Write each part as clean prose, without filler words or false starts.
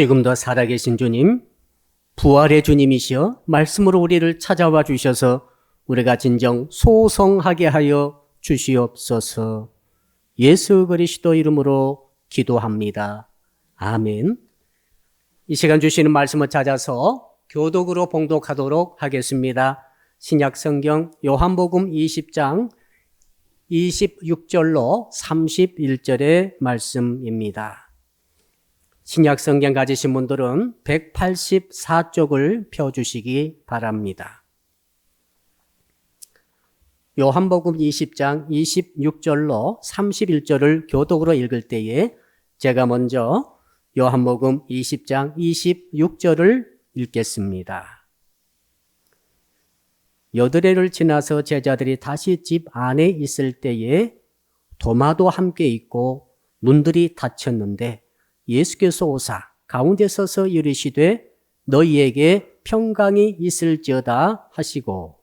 지금도 살아계신 주님, 부활의 주님이시여 말씀으로 우리를 찾아와 주셔서 우리가 진정 소성하게 하여 주시옵소서. 예수 그리스도 이름으로 기도합니다. 아멘. 이 시간 주시는 말씀을 찾아서 교독으로 봉독하도록 하겠습니다. 신약성경 요한복음 20장 26절로 31절의 말씀입니다. 신약성경 가지신 분들은 184쪽을 펴주시기 바랍니다. 요한복음 20장 26절로 31절을 교독으로 읽을 때에 제가 먼저 요한복음 20장 26절을 읽겠습니다. 여드레를 지나서 제자들이 다시 집 안에 있을 때에 도마도 함께 있고 문들이 닫혔는데 예수께서 오사 가운데 서서 이르시되 너희에게 평강이 있을지어다 하시고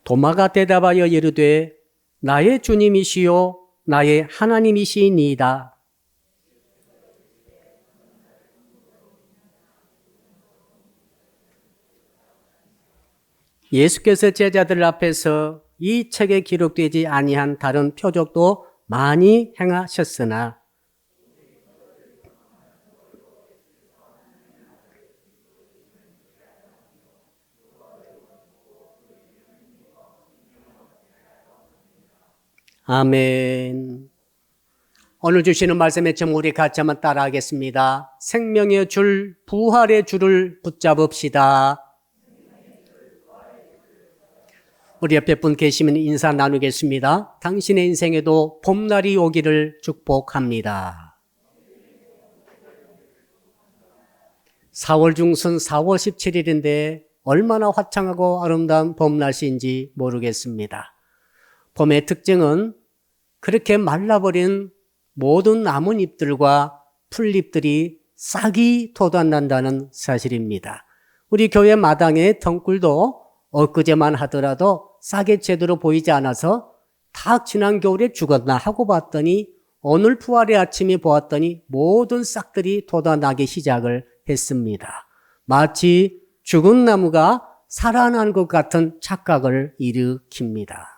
도마가 대답하여 이르되 나의 주님이시요 나의 하나님이시니이다. 예수께서 제자들 앞에서 이 책에 기록되지 아니한 다른 표적도 많이 행하셨으나 아멘. 오늘 주시는 말씀의 제목 우리 같이 한번 따라하겠습니다. 생명의 줄, 부활의 줄을 붙잡읍시다. 우리 옆에 분 계시면 인사 나누겠습니다. 당신의 인생에도 봄날이 오기를 축복합니다. 4월 중순 4월 17일인데 얼마나 화창하고 아름다운 봄날씨인지 모르겠습니다. 봄의 특징은 그렇게 말라버린 모든 나뭇잎들과 풀잎들이 싹이 돋아난다는 사실입니다. 우리 교회 마당의 덩굴도 엊그제만 하더라도 싹이 제대로 보이지 않아서 다 지난 겨울에 죽었나 하고 봤더니 오늘 부활의 아침에 보았더니 모든 싹들이 돋아나기 시작을 했습니다. 마치 죽은 나무가 살아난 것 같은 착각을 일으킵니다.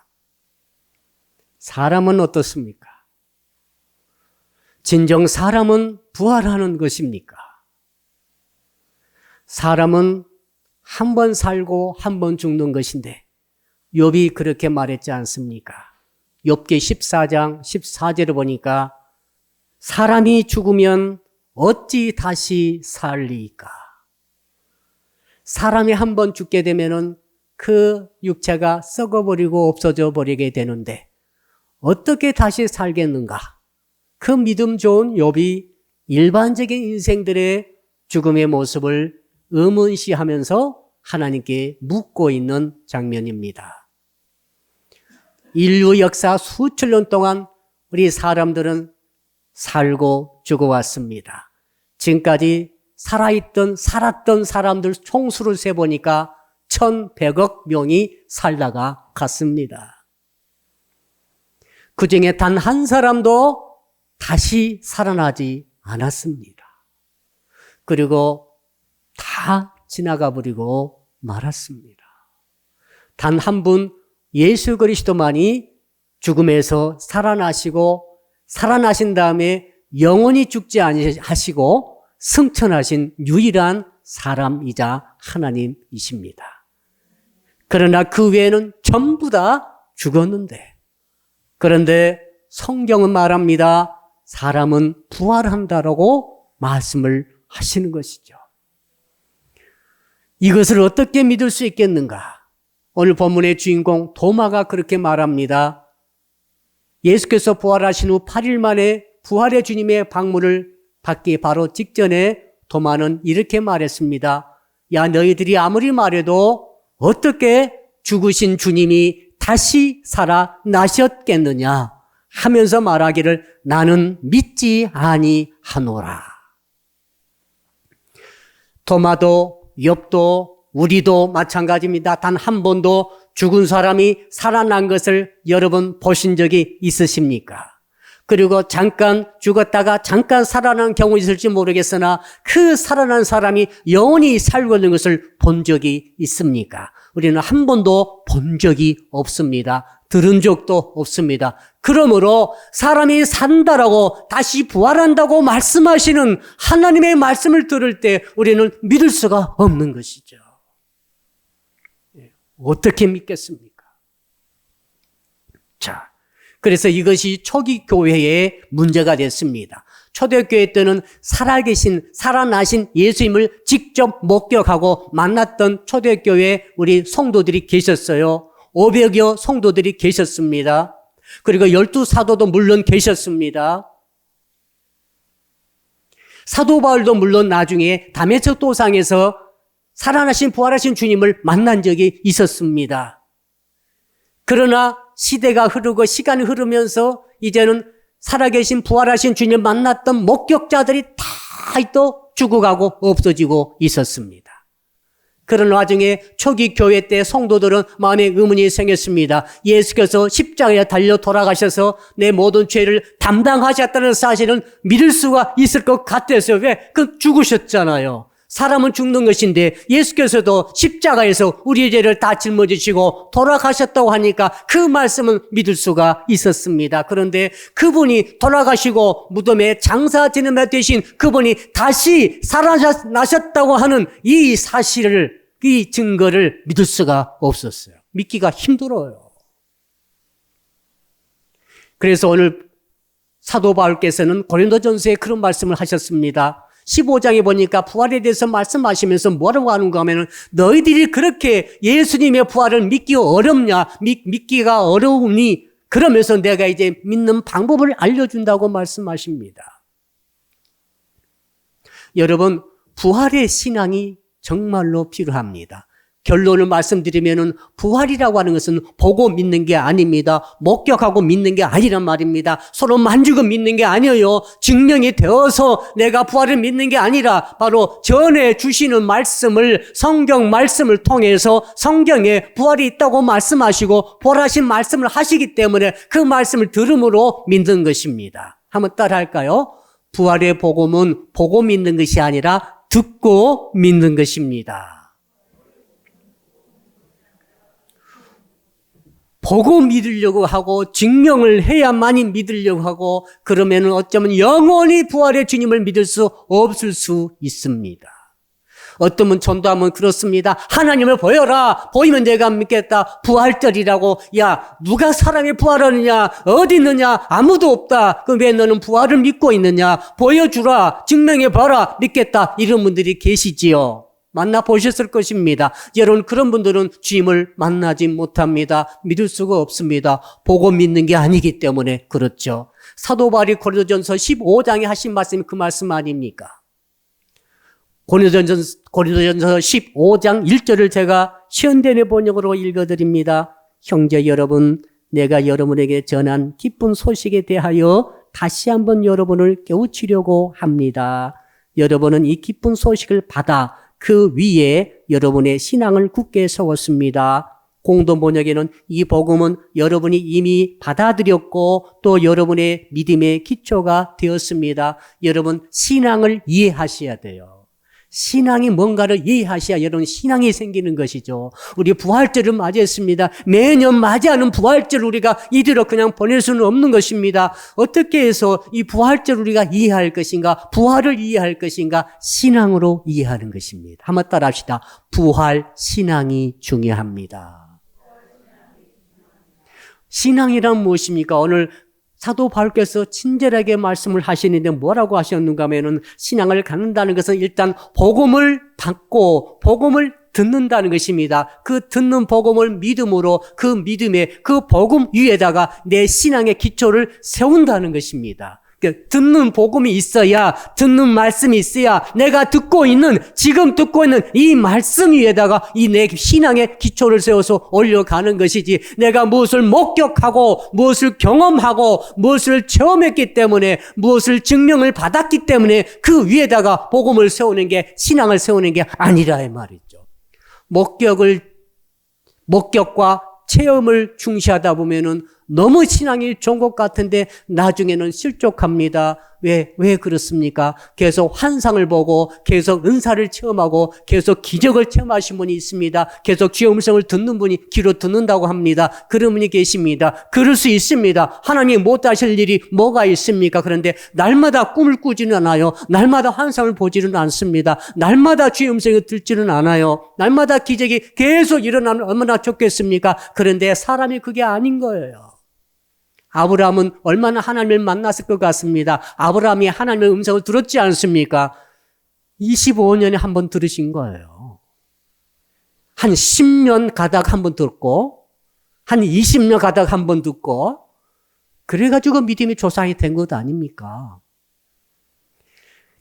사람은 어떻습니까? 진정 사람은 부활하는 것입니까? 사람은 한 번 살고 한 번 죽는 것인데 욥이 그렇게 말했지 않습니까? 욥기 14장 14절을 보니까 사람이 죽으면 어찌 다시 살리까? 사람이 한 번 죽게 되면은 그 육체가 썩어버리고 없어져 버리게 되는데 어떻게 다시 살겠는가? 그 믿음 좋은 욥이 일반적인 인생들의 죽음의 모습을 의문시하면서 하나님께 묻고 있는 장면입니다. 인류 역사 수천 년 동안 우리 사람들은 살고 죽어왔습니다. 지금까지 살았던 사람들 총수를 세보니까 1100억 명이 살다가 갔습니다. 그 중에 단 한 사람도 다시 살아나지 않았습니다. 그리고 다 지나가 버리고 말았습니다. 단 한 분 예수 그리스도만이 죽음에서 살아나시고 살아나신 다음에 영원히 죽지 아니하시고 승천하신 유일한 사람이자 하나님이십니다. 그러나 그 외에는 전부 다 죽었는데 그런데 성경은 말합니다. 사람은 부활한다라고 말씀을 하시는 것이죠. 이것을 어떻게 믿을 수 있겠는가? 오늘 본문의 주인공 도마가 그렇게 말합니다. 예수께서 부활하신 후 8일 만에 부활의 주님의 방문을 받기 바로 직전에 도마는 이렇게 말했습니다. 야, 너희들이 아무리 말해도 어떻게 죽으신 주님이 다시 살아나셨겠느냐 하면서 말하기를 나는 믿지 아니하노라. 도마도 욥도 우리도 마찬가지입니다. 단 한 번도 죽은 사람이 살아난 것을 여러분 보신 적이 있으십니까? 그리고 잠깐 죽었다가 잠깐 살아난 경우 있을지 모르겠으나 그 살아난 사람이 영원히 살고 있는 것을 본 적이 있습니까? 우리는 한 번도 본 적이 없습니다. 들은 적도 없습니다. 그러므로 사람이 산다라고 다시 부활한다고 말씀하시는 하나님의 말씀을 들을 때 우리는 믿을 수가 없는 것이죠. 어떻게 믿겠습니까? 자, 그래서 이것이 초기 교회의 문제가 됐습니다. 초대교회 때는 살아나신 예수님을 직접 목격하고 만났던 초대교회 우리 성도들이 계셨어요. 500여 성도들이 계셨습니다. 그리고 12사도도 물론 계셨습니다. 사도 바울도 물론 나중에 다메섹 도상에서 살아나신 부활하신 주님을 만난 적이 있었습니다. 그러나 시대가 흐르고 시간이 흐르면서 이제는 살아계신 부활하신 주님 만났던 목격자들이 다 또 죽어가고 없어지고 있었습니다. 그런 와중에 초기 교회 때 성도들은 마음에 의문이 생겼습니다. 예수께서 십자가에 달려 돌아가셔서 내 모든 죄를 담당하셨다는 사실은 믿을 수가 있을 것 같아서 왜? 그 죽으셨잖아요. 사람은 죽는 것인데 예수께서도 십자가에서 우리의 죄를 다 짊어지시고 돌아가셨다고 하니까 그 말씀은 믿을 수가 있었습니다. 그런데 그분이 돌아가시고 무덤에 장사 지내며 되신 그분이 다시 살아나셨다고 하는 이 사실을, 이 증거를 믿을 수가 없었어요. 믿기가 힘들어요. 그래서 오늘 사도 바울께서는 고린도전서에 그런 말씀을 하셨습니다. 15장에 보니까 부활에 대해서 말씀하시면서 뭐라고 하는가 하면 너희들이 그렇게 예수님의 부활을 믿기 어렵냐, 믿기가 어려우니 그러면서 내가 이제 믿는 방법을 알려준다고 말씀하십니다. 여러분, 부활의 신앙이 정말로 필요합니다. 결론을 말씀드리면은 부활이라고 하는 것은 보고 믿는 게 아닙니다. 목격하고 믿는 게 아니란 말입니다. 서로 만지고 믿는 게 아니에요. 증명이 되어서 내가 부활을 믿는 게 아니라 바로 전해 주시는 말씀을, 성경 말씀을 통해서 성경에 부활이 있다고 말씀하시고 부활하신 말씀을 하시기 때문에 그 말씀을 들음으로 믿는 것입니다. 한번 따라 할까요? 부활의 복음은 보고 믿는 것이 아니라 듣고 믿는 것입니다. 보고 믿으려고 하고 증명을 해야만이 믿으려고 하고 그러면은 어쩌면 영원히 부활의 주님을 믿을 수 없을 수 있습니다. 어떤 분 전도하면 그렇습니다. 하나님을 보여라. 보이면 내가 믿겠다. 부활절이라고. 야, 누가 사람이 부활하느냐? 어디 있느냐? 아무도 없다. 그럼 왜 너는 부활을 믿고 있느냐? 보여주라. 증명해봐라. 믿겠다. 이런 분들이 계시지요. 만나보셨을 것입니다. 여러분, 그런 분들은 주님을 만나지 못합니다. 믿을 수가 없습니다. 보고 믿는 게 아니기 때문에 그렇죠. 사도 바울이 고린도전서 15장에 하신 말씀이 그 말씀 아닙니까? 고린도전서 15장 1절을 제가 시온대내 번역으로 읽어드립니다. 형제 여러분, 내가 여러분에게 전한 기쁜 소식에 대하여 다시 한번 여러분을 깨우치려고 합니다. 여러분은 이 기쁜 소식을 받아 그 위에 여러분의 신앙을 굳게 세웠습니다. 공동 번역에는 이 복음은 여러분이 이미 받아들였고 또 여러분의 믿음의 기초가 되었습니다. 여러분, 신앙을 이해하셔야 돼요. 신앙이 뭔가를 이해하셔야 여러분 신앙이 생기는 것이죠. 우리 부활절을 맞이했습니다. 매년 맞이하는 부활절 우리가 이대로 그냥 보낼 수는 없는 것입니다. 어떻게 해서 이 부활절 우리가 이해할 것인가? 부활을 이해할 것인가? 신앙으로 이해하는 것입니다. 한번 따라 합시다. 부활, 신앙이 중요합니다. 신앙이란 무엇입니까? 오늘 사도 바울께서 친절하게 말씀을 하시는데 뭐라고 하셨는가 하면은 신앙을 갖는다는 것은 일단 복음을 받고 복음을 듣는다는 것입니다. 그 듣는 복음을 믿음으로 그 믿음에 그 복음 위에다가 내 신앙의 기초를 세운다는 것입니다. 듣는 복음이 있어야, 듣는 말씀이 있어야 내가 지금 듣고 있는 이 말씀 위에다가 이 내 신앙의 기초를 세워서 올려가는 것이지, 내가 무엇을 목격하고 무엇을 경험하고 무엇을 체험했기 때문에 무엇을 증명을 받았기 때문에 그 위에다가 복음을 세우는 게, 신앙을 세우는 게 아니라 이 말이죠. 목격과 체험을 중시하다 보면은 너무 신앙이 좋은 것 같은데 나중에는 실족합니다. 왜 그렇습니까? 계속 환상을 보고 계속 은사를 체험하고 계속 기적을 체험하신 분이 있습니다. 계속 주의 음성을 듣는 분이 귀로 듣는다고 합니다. 그런 분이 계십니다. 그럴 수 있습니다. 하나님이 못하실 일이 뭐가 있습니까? 그런데 날마다 꿈을 꾸지는 않아요. 날마다 환상을 보지는 않습니다. 날마다 주의 음성을 듣지는 않아요. 날마다 기적이 계속 일어나면 얼마나 좋겠습니까? 그런데 사람이 그게 아닌 거예요. 아브라함은 얼마나 하나님을 만났을 것 같습니다. 아브라함이 하나님의 음성을 들었지 않습니까? 25년에 한 번 들으신 거예요. 한 10년 가다가 한 번 듣고 한 20년 가다가 한 번 듣고 그래가지고 믿음의 조상이 된 것 아닙니까?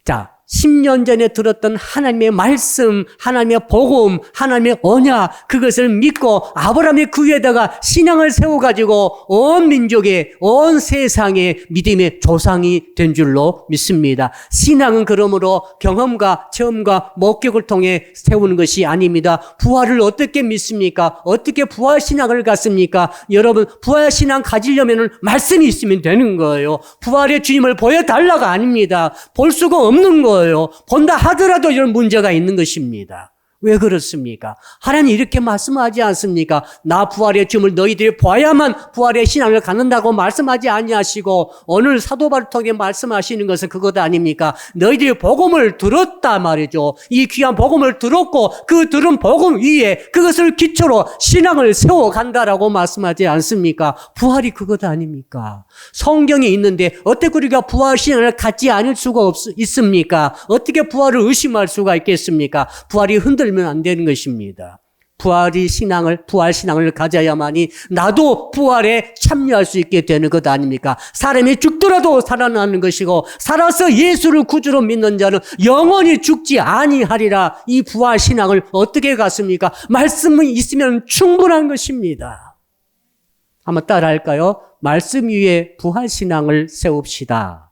자, 10년 전에 들었던 하나님의 말씀, 하나님의 복음, 하나님의 언약, 그것을 믿고 아브라함이 그 위에다가 신앙을 세워가지고 온 민족의, 온 세상의 믿음의 조상이 된 줄로 믿습니다. 신앙은 그러므로 경험과 체험과 목격을 통해 세우는 것이 아닙니다. 부활을 어떻게 믿습니까? 어떻게 부활 신앙을 갖습니까? 여러분, 부활 신앙 가지려면 말씀이 있으면 되는 거예요. 부활의 주님을 보여달라가 아닙니다. 볼 수가 없는 거예요. 본다 하더라도 이런 문제가 있는 것입니다. 왜 그렇습니까? 하나님 이렇게 말씀하지 않습니까? 나 부활의 주님을 너희들이 봐야만 부활의 신앙을 갖는다고 말씀하지 아니하시고 오늘 사도 바울을 통해 말씀하시는 것은 그것 아닙니까? 너희들이 복음을 들었다 말이죠. 이 귀한 복음을 들었고 그 들은 복음 위에 그것을 기초로 신앙을 세워간다라고 말씀하지 않습니까? 부활이 그것 아닙니까? 성경에 있는데 어떻게 우리가 부활 신앙을 갖지 않을 수가 있습니까? 어떻게 부활을 의심할 수가 있겠습니까? 부활이 흔들면 안 되는 것입니다. 부활 신앙을 가져야만이 나도 부활에 참여할 수 있게 되는 것 아닙니까? 사람이 죽더라도 살아나는 것이고 살아서 예수를 구주로 믿는 자는 영원히 죽지 아니하리라. 이 부활 신앙을 어떻게 갖습니까? 말씀이 있으면 충분한 것입니다. 한번 따라할까요? 말씀 위에 부활 신앙을 세웁시다.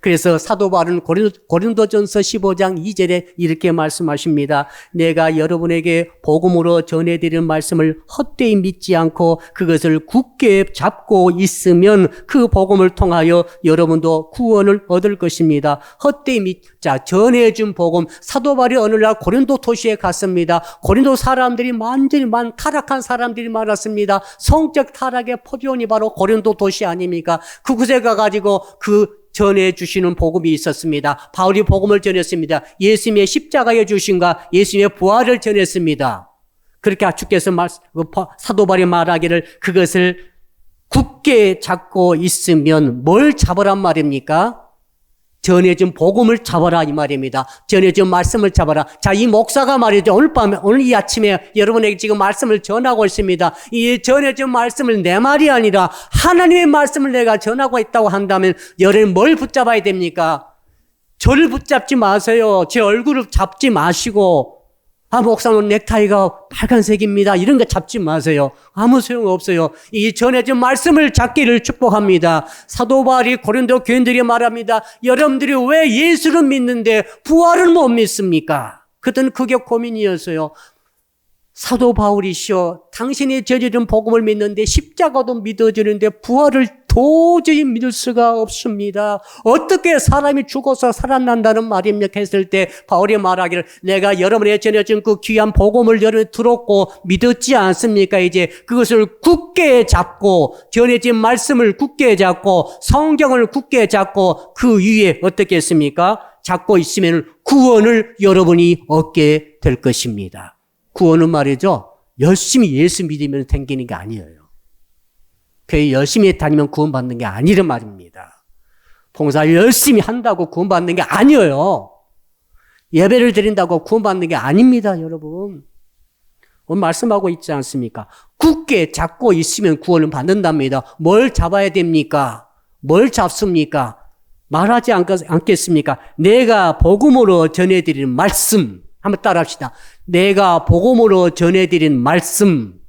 그래서 사도 바울은 고린도전서 15장 2절에 이렇게 말씀하십니다. 내가 여러분에게 복음으로 전해드리는 말씀을 헛되이 믿지 않고 그것을 굳게 잡고 있으면 그 복음을 통하여 여러분도 구원을 얻을 것입니다. 헛되이 전해준 복음. 사도 바울이 어느 날 고린도 도시에 갔습니다. 고린도 사람들이 완전히 타락한 사람들이 많았습니다. 성적 타락의 포지온이 바로 고린도 도시 아닙니까? 그곳에 가가지고 전해주시는 복음이 있었습니다. 바울이 복음을 전했습니다. 예수님의 십자가의 주심과 예수님의 부활을 전했습니다. 그렇게 주께서 사도 바울이 말하기를 그것을 굳게 잡고 있으면 뭘 잡으란 말입니까? 전해준 복음을 잡아라 이 말입니다. 전해준 말씀을 잡아라. 자, 이 목사가 말이죠. 오늘 이 아침에 여러분에게 지금 말씀을 전하고 있습니다. 이 전해준 말씀을 내 말이 아니라 하나님의 말씀을 내가 전하고 있다고 한다면 여러분 뭘 붙잡아야 됩니까? 저를 붙잡지 마세요. 제 얼굴을 잡지 마시고 목사님 넥타이가 빨간색입니다. 이런 거 잡지 마세요. 아무 소용없어요. 이 전해진 말씀을 잡기를 축복합니다. 사도 바울이 고린도 교인들이 말합니다. 여러분들이 왜 예수를 믿는데 부활을 못 믿습니까? 그때는 그게 고민이었어요. 사도 바울이시여, 당신이 전해준 복음을 믿는데 십자가도 믿어지는데 부활을 도저히 믿을 수가 없습니다. 어떻게 사람이 죽어서 살아난다는 말입니까? 했을 때 바울이 말하기를 내가 여러분의 전해준 그 귀한 복음을 여러분이 들었고 믿었지 않습니까? 이제 그것을 굳게 잡고 전해진 말씀을 굳게 잡고 성경을 굳게 잡고 그 위에 어떻게 했습니까? 잡고 있으면 구원을 여러분이 얻게 될 것입니다. 구원은 말이죠. 열심히 예수 믿으면 생기는 게 아니에요. 교회 열심히 다니면 구원받는 게 아니란 말입니다. 봉사 열심히 한다고 구원받는 게 아니에요. 예배를 드린다고 구원받는 게 아닙니다, 여러분. 오늘 말씀하고 있지 않습니까? 굳게 잡고 있으면 구원을 받는답니다. 뭘 잡아야 됩니까? 뭘 잡습니까? 말하지 않겠습니까? 내가 복음으로 전해드리는 말씀. 한번 따라합시다. 내가 복음으로 전해드린 말씀.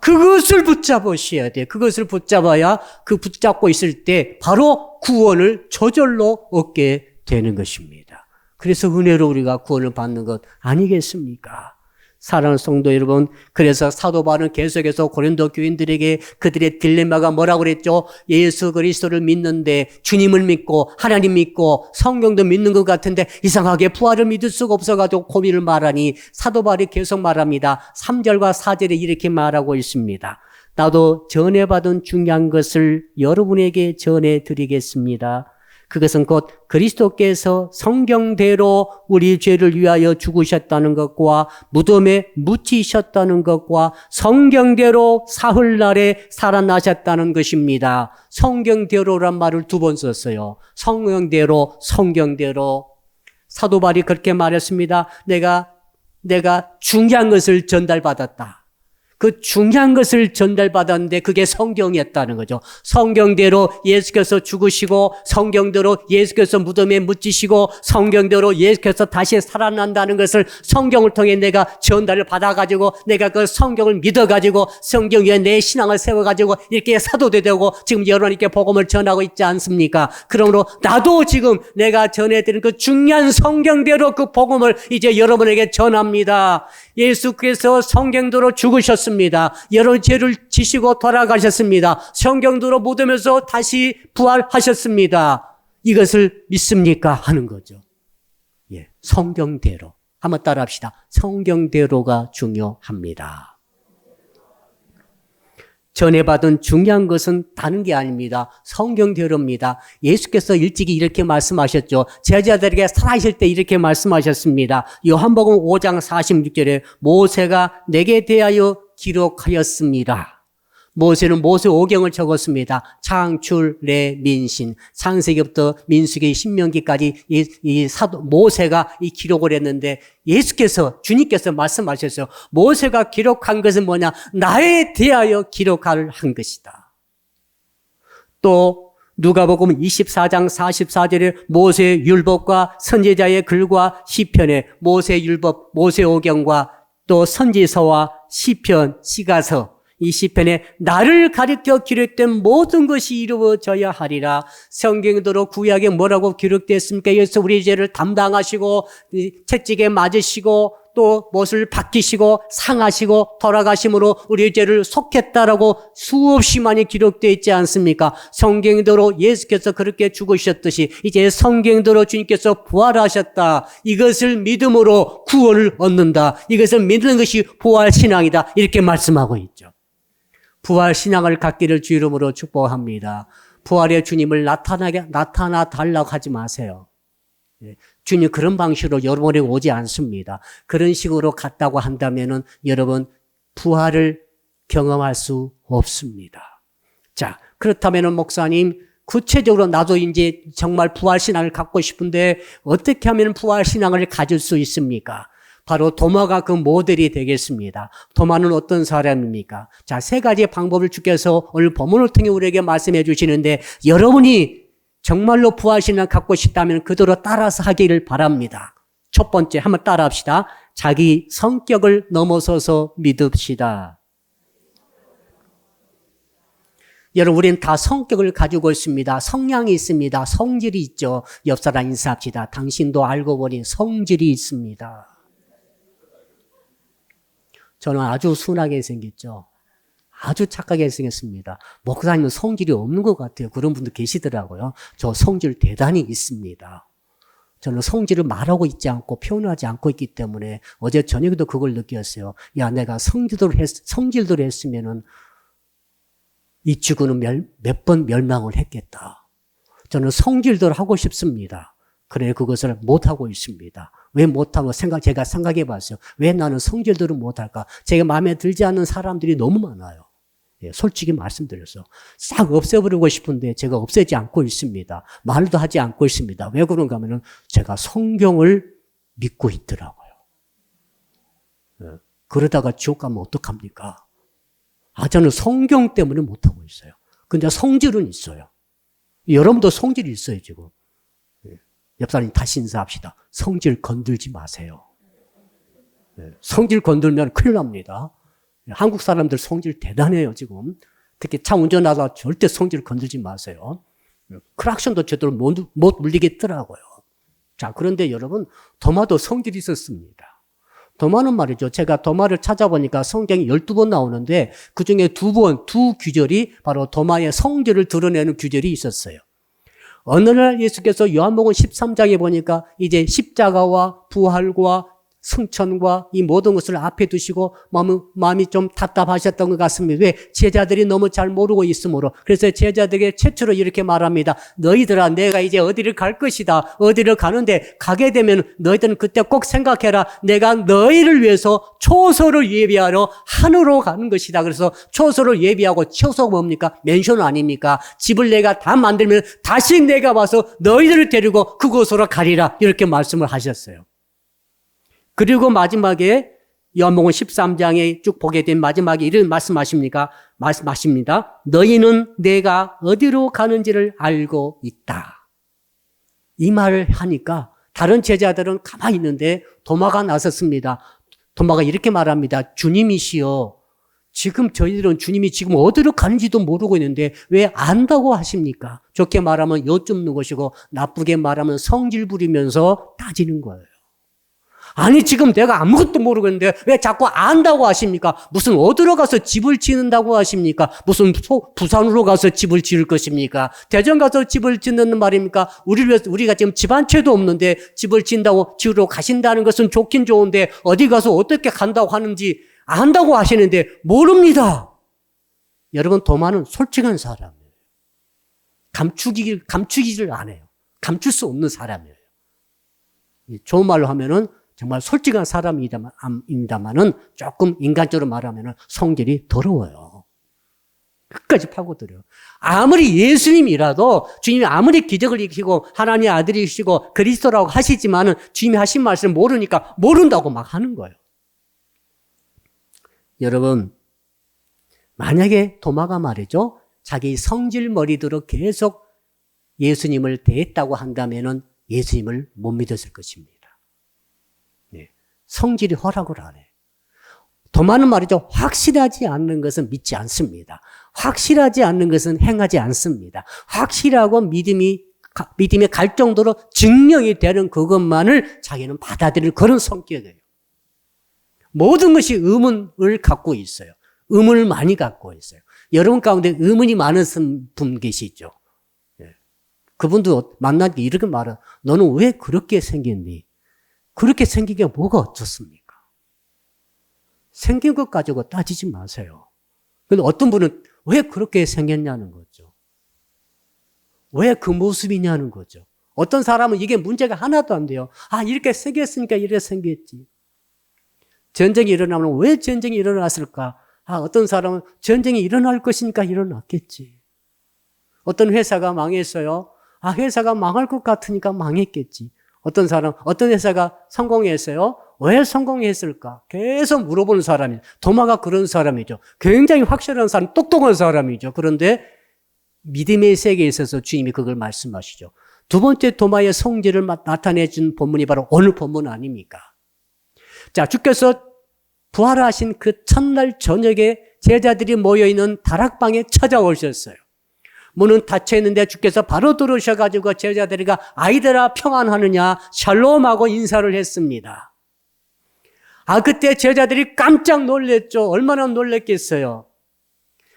그것을 붙잡으셔야 돼요. 그것을 붙잡아야 붙잡고 있을 때 바로 구원을 저절로 얻게 되는 것입니다. 그래서 은혜로 우리가 구원을 받는 것 아니겠습니까? 사랑하는 성도 여러분, 그래서 사도 바울은 계속해서 고린도 교인들에게 그들의 딜레마가 뭐라고 그랬죠? 예수 그리스도를 믿는데 주님을 믿고 하나님 믿고 성경도 믿는 것 같은데 이상하게 부활을 믿을 수가 없어가지고 고민을 말하니 사도 바울이 계속 말합니다. 3절과 4절에 이렇게 말하고 있습니다. 나도 전해받은 중요한 것을 여러분에게 전해드리겠습니다. 그것은 곧 그리스도께서 성경대로 우리 죄를 위하여 죽으셨다는 것과 무덤에 묻히셨다는 것과 성경대로 사흘날에 살아나셨다는 것입니다. 성경대로란 말을 2번 썼어요. 성경대로, 성경대로. 사도 바울이 그렇게 말했습니다. 내가 중요한 것을 전달받았다. 그 중요한 것을 전달받았는데 그게 성경이었다는 거죠. 성경대로 예수께서 죽으시고 성경대로 예수께서 무덤에 묻히시고 성경대로 예수께서 다시 살아난다는 것을 성경을 통해 내가 전달을 받아가지고 내가 그 성경을 믿어가지고 성경 위에 내 신앙을 세워가지고 이렇게 사도도 되고 지금 여러분께 복음을 전하고 있지 않습니까? 그러므로 나도 지금 내가 전해드린 그 중요한 성경대로 그 복음을 이제 여러분에게 전합니다. 예수께서 성경대로 죽으셨습니다. 여러 죄를 지시고 돌아가셨습니다. 성경대로 묻으면서 다시 부활하셨습니다. 이것을 믿습니까? 하는 거죠. 예, 성경대로. 한번 따라합시다. 성경대로가 중요합니다. 전해받은 중요한 것은 다른 게 아닙니다. 성경대로입니다. 예수께서 일찍이 이렇게 말씀하셨죠. 제자들에게 살아계실 때 이렇게 말씀하셨습니다. 요한복음 5장 46절에 모세가 내게 대하여 기록하였습니다. 모세는 모세오경을 적었습니다. 창출, 래, 민신, 창세기부터 민수기, 신명기까지 이 사도 모세가 이 기록을 했는데 예수께서 주님께서 말씀하셨어요. 모세가 기록한 것은 뭐냐? 나에 대하여 기록한 것이다. 또 누가복음 24장 44절에 모세의 율법과 선지자의 글과 시편에 모세의 율법, 모세오경과 또 선지서와 시편, 시가서 이 시편에 나를 가리켜 기록된 모든 것이 이루어져야 하리라. 성경대로 구약에 뭐라고 기록됐습니까? 예수 우리 죄를 담당하시고 채찍에 맞으시고 또 못을 박히시고 상하시고 돌아가심으로 우리 죄를 속했다라고 수없이 많이 기록되어 있지 않습니까? 성경대로 예수께서 그렇게 죽으셨듯이 이제 성경대로 주님께서 부활하셨다. 이것을 믿음으로 구원을 얻는다. 이것을 믿는 것이 부활신앙이다. 이렇게 말씀하고 있죠. 부활신앙을 갖기를 주 이름으로 축복합니다. 부활의 주님을 나타나 달라고 하지 마세요. 주님 그런 방식으로 여러분에게 오지 않습니다. 그런 식으로 갔다고 한다면은 여러분 부활을 경험할 수 없습니다. 자, 그렇다면은 목사님 구체적으로 나도 이제 정말 부활신앙을 갖고 싶은데 어떻게 하면 부활신앙을 가질 수 있습니까? 바로 도마가 그 모델이 되겠습니다. 도마는 어떤 사람입니까? 자, 3가지 방법을 주께서 오늘 본문을 통해 우리에게 말씀해 주시는데 여러분이 정말로 부활신앙을 갖고 싶다면 그대로 따라서 하기를 바랍니다. 첫 번째, 한번 따라합시다. 자기 성격을 넘어서서 믿읍시다. 여러분, 우리는 다 성격을 가지고 있습니다. 성향이 있습니다. 성질이 있죠. 옆 사람 인사합시다. 당신도 알고 보니 성질이 있습니다. 저는 아주 순하게 생겼죠. 아주 착하게 생겼습니다. 목사님은 성질이 없는 것 같아요. 그런 분도 계시더라고요. 저 성질 대단히 있습니다. 저는 성질을 말하고 있지 않고 표현하지 않고 있기 때문에 어제 저녁에도 그걸 느꼈어요. 야, 내가 성질대로 했으면은 이 지구는 몇 번 멸망을 했겠다. 저는 성질대로 하고 싶습니다. 그래, 그것을 못하고 있습니다. 왜 못하고 제가 생각해 봤어요. 왜 나는 성질대로 못할까? 제가 마음에 들지 않는 사람들이 너무 많아요. 예, 솔직히 말씀드렸어요. 싹 없애버리고 싶은데 제가 없애지 않고 있습니다. 말도 하지 않고 있습니다. 왜 그런가 하면은 제가 성경을 믿고 있더라고요. 예, 그러다가 지옥 가면 어떡합니까? 저는 성경 때문에 못하고 있어요. 근데 성질은 있어요. 여러분도 성질이 있어요, 지금. 옆 사람이 다시 인사합시다. 성질 건들지 마세요. 성질 건들면 큰일 납니다. 한국 사람들 성질 대단해요, 지금. 특히 차 운전하다 절대 성질 건들지 마세요. 크락션도 제대로 못 물리겠더라고요. 자, 그런데 여러분, 도마도 성질이 있었습니다. 도마는 말이죠. 제가 도마를 찾아보니까 성경이 12번 나오는데 그중에 두 규절이 바로 도마의 성질을 드러내는 규절이 있었어요. 어느 날 예수께서 요한복음 13장에 보니까 이제 십자가와 부활과 승천과 이 모든 것을 앞에 두시고 마음이 좀 답답하셨던 것 같습니다. 왜? 제자들이 너무 잘 모르고 있으므로. 그래서 제자들에게 최초로 이렇게 말합니다. 너희들아, 내가 이제 어디를 갈 것이다. 어디를 가는데 가게 되면 너희들은 그때 꼭 생각해라. 내가 너희를 위해서 초소를 예비하러 하늘로 가는 것이다. 그래서 초소를 예비하고 초소가 뭡니까? 맨션 아닙니까? 집을 내가 다 만들면 다시 내가 와서 너희들을 데리고 그곳으로 가리라. 이렇게 말씀을 하셨어요. 그리고 마지막에 요한복음 13장에 쭉 보게 된 마지막에 이런 말씀하십니다. 너희는 내가 어디로 가는지를 알고 있다. 이 말을 하니까 다른 제자들은 가만히 있는데 도마가 나섰습니다. 도마가 이렇게 말합니다. 주님이시여, 지금 저희들은 주님이 지금 어디로 가는지도 모르고 있는데 왜 안다고 하십니까? 좋게 말하면 여쭙는 것이고 나쁘게 말하면 성질 부리면서 따지는 거예요. 아니, 지금 내가 아무것도 모르겠는데 왜 자꾸 안다고 하십니까? 무슨 어디로 가서 집을 짓는다고 하십니까? 무슨 부산으로 가서 집을 지을 것입니까? 대전 가서 집을 짓는 말입니까? 우리가 지금 집 한 채도 없는데 집을 짓는다고 지으러 가신다는 것은 좋긴 좋은데 어디 가서 어떻게 간다고 하는지 안다고 하시는데 모릅니다. 여러분, 도마는 솔직한 사람이에요. 감추기를 안 해요. 감출 수 없는 사람이에요. 좋은 말로 하면은 정말 솔직한 사람입니다만은 조금 인간적으로 말하면 성질이 더러워요. 끝까지 파고들어요. 아무리 예수님이라도 주님이 아무리 기적을 일으키고 하나님의 아들이시고 그리스도라고 하시지만은 주님이 하신 말씀을 모르니까 모른다고 막 하는 거예요. 여러분, 만약에 도마가 말이죠, 자기 성질머리대로 계속 예수님을 대했다고 한다면은 예수님을 못 믿었을 것입니다. 성질이 허락을 안 해요. 도마는 말이죠, 확실하지 않는 것은 믿지 않습니다. 확실하지 않는 것은 행하지 않습니다. 확실하고 믿음이 갈 정도로 증명이 되는 그것만을 자기는 받아들이는 그런 성격이에요. 모든 것이 의문을 갖고 있어요. 의문을 많이 갖고 있어요. 여러분 가운데 의문이 많은 분 계시죠. 그분도 만나니까 이렇게 말해요. 너는 왜 그렇게 생겼니? 그렇게 생기게 뭐가 어떻습니까? 생긴 것 가지고 따지지 마세요. 근데 어떤 분은 왜 그렇게 생겼냐는 거죠. 왜 그 모습이냐는 거죠. 어떤 사람은 이게 문제가 하나도 안 돼요. 아, 이렇게 생겼으니까 이렇게 생겼지. 전쟁이 일어나면 왜 전쟁이 일어났을까? 아, 어떤 사람은 전쟁이 일어날 것이니까 일어났겠지. 어떤 회사가 망했어요. 아, 회사가 망할 것 같으니까 망했겠지. 어떤 회사가 성공했어요. 왜 성공했을까? 계속 물어보는 사람이에요. 도마가 그런 사람이죠. 굉장히 확실한 사람, 똑똑한 사람이죠. 그런데 믿음의 세계에 있어서 주님이 그걸 말씀하시죠. 두 번째 도마의 성질을 나타내준 본문이 바로 오늘 본문 아닙니까? 자, 주께서 부활하신 그 첫날 저녁에 제자들이 모여있는 다락방에 찾아오셨어요. 문은 닫혀 있는데 주께서 바로 들어오셔가지고 제자들이가 아이들아 평안하느냐 샬롬하고 인사를 했습니다. 아, 그때 제자들이 깜짝 놀랐죠. 얼마나 놀랐겠어요.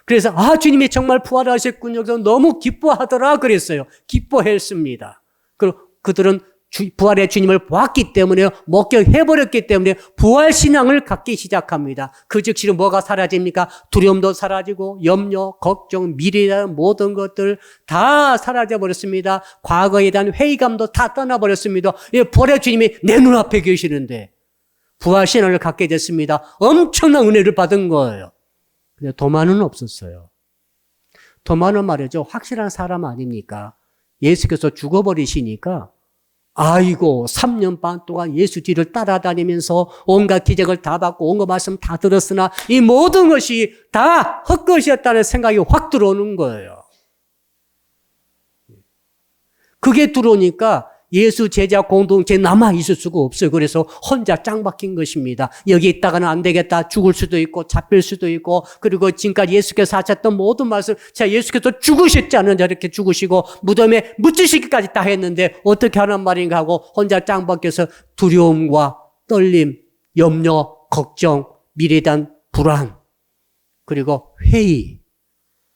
그래서 주님이 정말 부활하셨군요. 그래서 너무 기뻐하더라 그랬어요. 기뻐했습니다. 그리고 그들은 부활의 주님을 보았기 때문에 목격해버렸기 때문에 부활신앙을 갖기 시작합니다. 그 즉시로 뭐가 사라집니까? 두려움도 사라지고 염려, 걱정, 미래에 대한 모든 것들 다 사라져버렸습니다. 과거에 대한 회의감도 다 떠나버렸습니다. 부활의 주님이 내 눈앞에 계시는데 부활신앙을 갖게 됐습니다. 엄청난 은혜를 받은 거예요. 근데 도마는 없었어요. 도마는 말이죠, 확실한 사람 아닙니까? 예수께서 죽어버리시니까 아이고 3년 반 동안 예수 뒤를 따라다니면서 온갖 기적을 다 받고 온갖 말씀 다 들었으나 이 모든 것이 다 헛것이었다는 생각이 확 들어오는 거예요. 그게 들어오니까 예수 제자 공동체에 남아 있을 수가 없어요. 그래서 혼자 짱 박힌 것입니다. 여기 있다가는 안 되겠다. 죽을 수도 있고 잡힐 수도 있고, 그리고 지금까지 예수께서 하셨던 모든 말씀, 자, 예수께서 죽으셨지 않느냐, 이렇게 죽으시고 무덤에 묻히시기까지 다 했는데 어떻게 하는 말인가 하고 혼자 짱 박혀서 두려움과 떨림, 염려, 걱정, 미래에 대한 불안, 그리고 회의,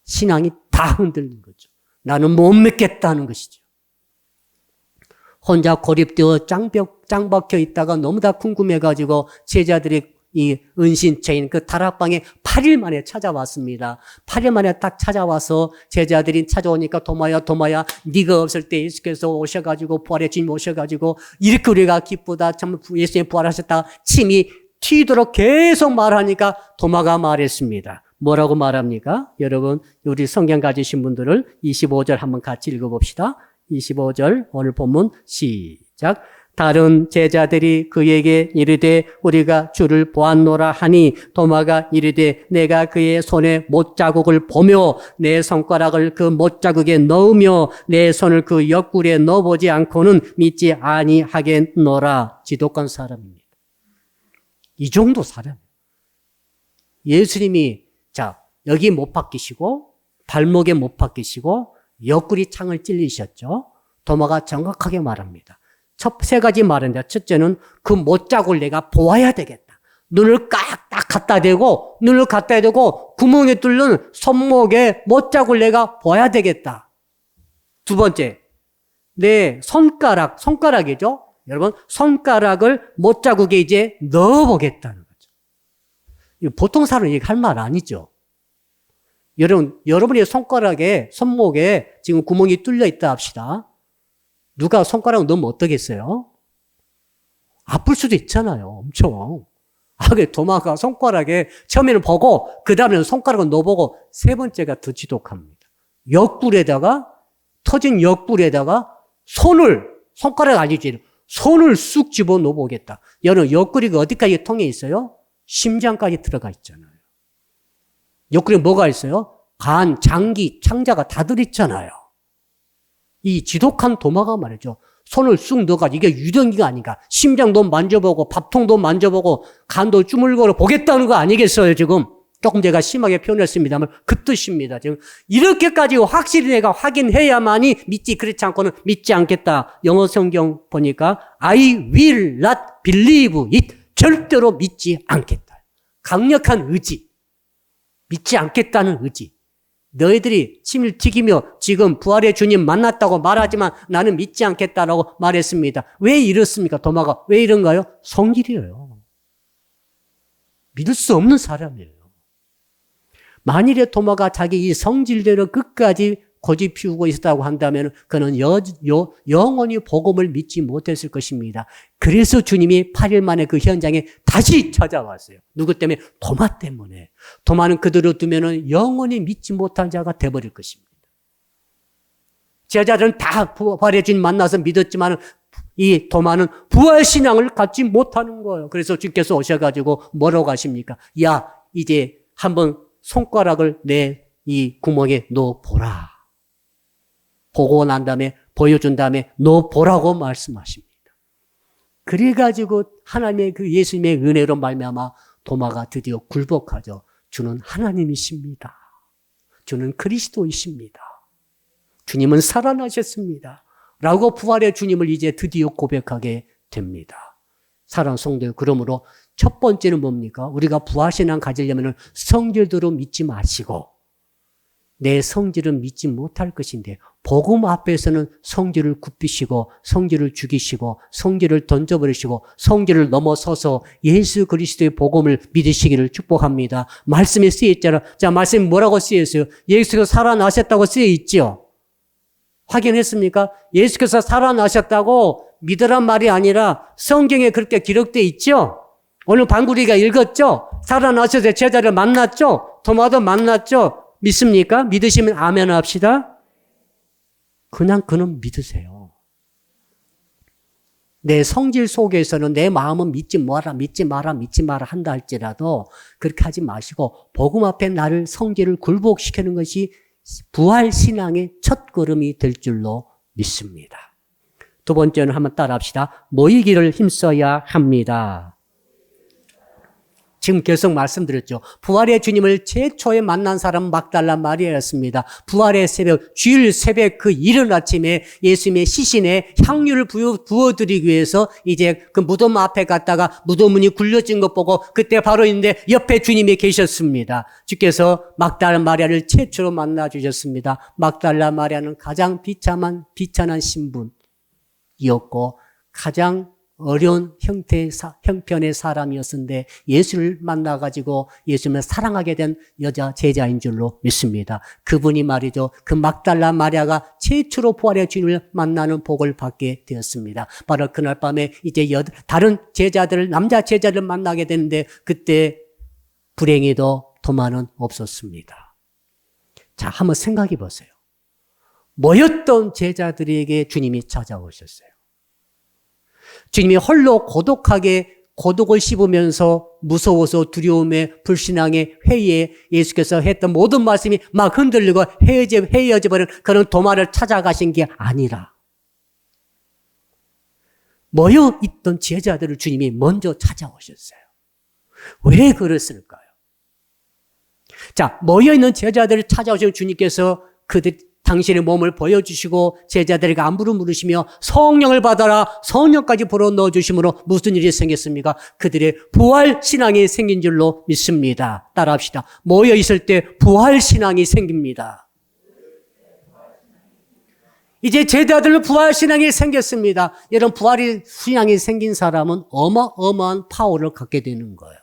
신앙이 다 흔들린 거죠. 나는 못 믿겠다는 것이죠. 혼자 고립되어 짱 박혀 있다가 너무 다 궁금해가지고 제자들이 이 은신처인 그 다락방에 8일 만에 찾아왔습니다. 8일 만에 딱 찾아와서 제자들이 찾아오니까 도마야 네가 없을 때 예수께서 오셔가지고 부활의 주님 오셔가지고 이렇게 우리가 기쁘다, 참 예수님 부활하셨다 침이 튀도록 계속 말하니까 도마가 말했습니다. 뭐라고 말합니까? 여러분, 우리 성경 가지신 분들을 25절 한번 같이 읽어봅시다. 25절 오늘 본문 시작. 다른 제자들이 그에게 이르되 우리가 주를 보았노라 하니 도마가 이르되 내가 그의 손에 못자국을 보며 내 손가락을 그 못자국에 넣으며 내 손을 그 옆구리에 넣어보지 않고는 믿지 아니하겠노라. 지독한 사람입니다. 이 정도 사람. 예수님이 자, 여기 못 박히시고 발목에 못 박히시고 옆구리 창을 찔리셨죠. 도마가 정확하게 말합니다. 첫 세 가지 말인데, 첫째는 그 못자국을 내가 보아야 되겠다. 눈을 딱 갖다 대고, 눈을 갖다 대고 구멍에 뚫는 손목에 못자국을 내가 보아야 되겠다. 두 번째, 내 손가락이죠. 여러분, 손가락을 못자국에 이제 넣어보겠다는 거죠. 보통 사람이 할 말 아니죠. 여러분의 손목에 지금 구멍이 뚫려 있다 합시다. 누가 손가락을 넣으면 어떠겠어요? 아플 수도 있잖아요. 엄청. 그 도마가 손가락에 처음에는 보고 그 다음에는 손가락을 넣어보고 세 번째가 더 지독합니다. 터진 옆구리에다가 손가락 아니지, 손을 쑥 집어넣어 보겠다. 여러분, 옆구리가 어디까지 통해 있어요? 심장까지 들어가 있잖아요. 옆구리에 뭐가 있어요? 간, 장기, 창자가 다 들어있잖아요. 이 지독한 도마가 말이죠. 손을 쑥 넣어가지고 이게 유령기가 아닌가. 심장도 만져보고 밥통도 만져보고 간도 주물거려 보겠다는 거 아니겠어요, 지금? 조금 제가 심하게 표현했습니다만 그 뜻입니다. 지금 이렇게까지 확실히 내가 확인해야만이 믿지, 그렇지 않고는 믿지 않겠다. 영어 성경 보니까 I will not believe it. 절대로 믿지 않겠다. 강력한 의지. 믿지 않겠다는 의지. 너희들이 침을 튀기며 지금 부활의 주님 만났다고 말하지만 나는 믿지 않겠다라고 말했습니다. 왜 이렇습니까? 도마가 왜 이런가요? 성질이에요. 믿을 수 없는 사람이에요. 만일에 도마가 자기 이 성질대로 끝까지 고집 피우고 있었다고 한다면 그는 영원히 복음을 믿지 못했을 것입니다. 그래서 주님이 8일 만에 그 현장에 다시 찾아왔어요. 누구 때문에? 도마 때문에. 도마는 그대로 두면은 영원히 믿지 못한 자가 돼버릴 것입니다. 제자들은 다 부활의 주님 만나서 믿었지만 이 도마는 부활신앙을 갖지 못하는 거예요. 그래서 주께서 오셔가지고 뭐라고 하십니까? 야, 이제 한번 손가락을 내 이 구멍에 넣어보라. 보고 난 다음에 보여준 다음에 넣어보라고 말씀하십니다. 그래가지고 하나님의 그 예수님의 은혜로 말미암아 도마가 드디어 굴복하죠. 주는 하나님이십니다. 주는 그리스도이십니다. 주님은 살아나셨습니다. 라고 부활의 주님을 이제 드디어 고백하게 됩니다. 사랑하는 성도요, 그러므로 첫 번째는 뭡니까? 우리가 부활신앙 가지려면 성질대로 믿지 마시고 내 성질은 믿지 못할 것인데 복음 앞에서는 성질을 굽히시고 성질을 죽이시고 성질을 던져버리시고 성질을 넘어서서 예수 그리스도의 복음을 믿으시기를 축복합니다. 말씀에 쓰여 있잖아요. 자, 말씀이 뭐라고 쓰여 있어요? 예수께서 살아나셨다고 쓰여 있죠. 확인했습니까? 예수께서 살아나셨다고 믿으란 말이 아니라 성경에 그렇게 기록되어 있죠. 오늘 방구리가 읽었죠. 살아나셔서 제자를 만났죠. 도마도 만났죠. 믿습니까? 믿으시면 아멘 합시다. 그냥 그는 믿으세요. 내 성질 속에서는 내 마음은 믿지 마라 한다 할지라도 그렇게 하지 마시고 복음 앞에 나를 성질을 굴복시키는 것이 부활신앙의 첫 걸음이 될 줄로 믿습니다. 두 번째는 한번 따라합시다. 모이기를 힘써야 합니다. 지금 계속 말씀드렸죠. 부활의 주님을 최초에 만난 사람은 막달라 마리아였습니다. 부활의 새벽, 주일 새벽 그 이른 아침에 예수님의 시신에 향유를 부어드리기 위해서 이제 그 무덤 앞에 갔다가 무덤 문이 굴려진 것 보고 그때 바로 있는데 옆에 주님이 계셨습니다. 주께서 막달라 마리아를 최초로 만나 주셨습니다. 막달라 마리아는 가장 비참한 신분이었고 가장 어려운 형편의 사람이었는데 예수를 만나가지고 예수님을 사랑하게 된 여자 제자인 줄로 믿습니다. 그분이 말이죠. 그 막달라 마리아가 최초로 부활의 주님을 만나는 복을 받게 되었습니다. 바로 그날 밤에 이제 다른 제자들, 남자 제자를 만나게 되는데 그때 불행히도 도마는 없었습니다. 자, 한번 생각해 보세요. 모였던 제자들에게 주님이 찾아오셨어요. 주님이 홀로 고독을 씹으면서 무서워서 두려움에 불신앙에 회의에 예수께서 했던 모든 말씀이 막 흔들리고 헤어져 버린 그런 도마를 찾아가신 게 아니라 모여있던 제자들을 주님이 먼저 찾아오셨어요. 왜 그랬을까요? 자, 모여있는 제자들을 찾아오신 주님께서 당신의 몸을 보여주시고 제자들에게 안부를 물으시며 성령을 받아라 성령까지 불어넣어 주심으로 무슨 일이 생겼습니까? 그들의 부활 신앙이 생긴 줄로 믿습니다. 따라합시다. 모여 있을 때 부활 신앙이 생깁니다. 이제 제자들은 부활 신앙이 생겼습니다. 이런 부활 신앙이 생긴 사람은 어마어마한 파워를 갖게 되는 거예요.